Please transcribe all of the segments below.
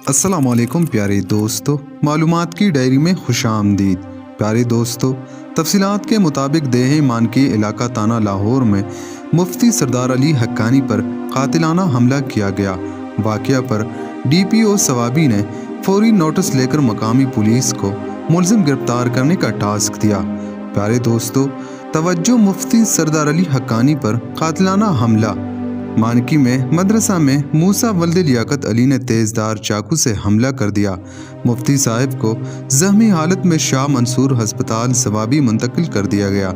अस्सलाम वालेकुम प्यारे दोस्तों, मालूमात की डायरी में खुश आमदीद। प्यारे दोस्तों, तफसीलात के मुताबिक देह मानकी इलाका ताना लाहौर में मुफ्ती सरदार अली हक्कानी पर कातिलाना हमला किया गया। वाक़या पर DPO सवाबी ने फौरी नोटिस लेकर मकामी पुलिस को मुलजिम गिरफ्तार करने का टास्क दिया। प्यारे दोस्तों, तवज्जो मुफ्ती सरदार अली हक्कानी पर कातिलाना हमला। मानकी में मदरसा में मूसा वल्द लियाकत अली ने तेज़दार चाकू से हमला कर दिया। मुफ्ती साहिब को ज़ख्मी हालत में शाह मंसूर हस्पताल सवाबी मुंतकिल कर दिया गया।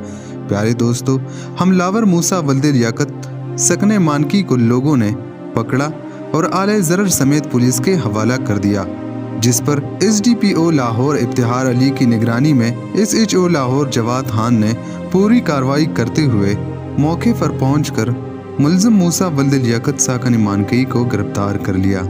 प्यारे दोस्तों, हमलावर मूसा वल्द लियाकत सकने मानकी को लोगों ने पकड़ा और आले ज़रर समेत पुलिस के हवाला कर दिया, जिस पर SDPO लाहौर इफ्तिहार अली की निगरानी में SHO लाहौर जवाद खान ने पूरी कार्रवाई करते हुए मौके पर पहुंचकर मुलजिम मूसा वल्द लियाकत साकन मानकी को गिरफ्तार कर लिया,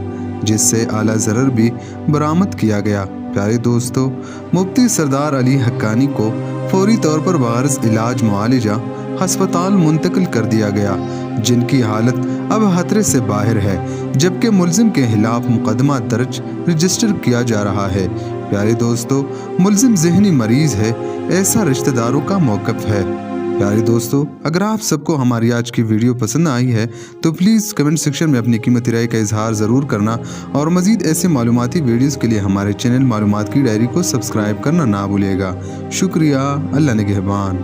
जिससे आला ज़रर भी बरामद किया गया। प्यारे दोस्तों, मुफ्ती सरदार अली हक्कानी को फौरी तौर पर वारिस इलाज मुआलिजा हस्पताल मुंतकिल कर दिया गया, जिनकी हालत अब खतरे से बाहर है, जबकि मुलजिम के खिलाफ मुकदमा दर्ज रजिस्टर किया जा रहा है। प्यारे दोस्तों, मुलजिम ज़हनी मरीज है, ऐसा रिश्तेदारों का मौक़िफ़ है। प्यारे दोस्तों, अगर आप सबको हमारी आज की वीडियो पसंद आई है तो प्लीज़ कमेंट सेक्शन में अपनी कीमती राय का इजहार ज़रूर करना और मज़ीद ऐसे मालूमाती वीडियोस के लिए हमारे चैनल मालूमात की डायरी को सब्सक्राइब करना ना भूलिएगा। शुक्रिया। अल्लाह निगहबान।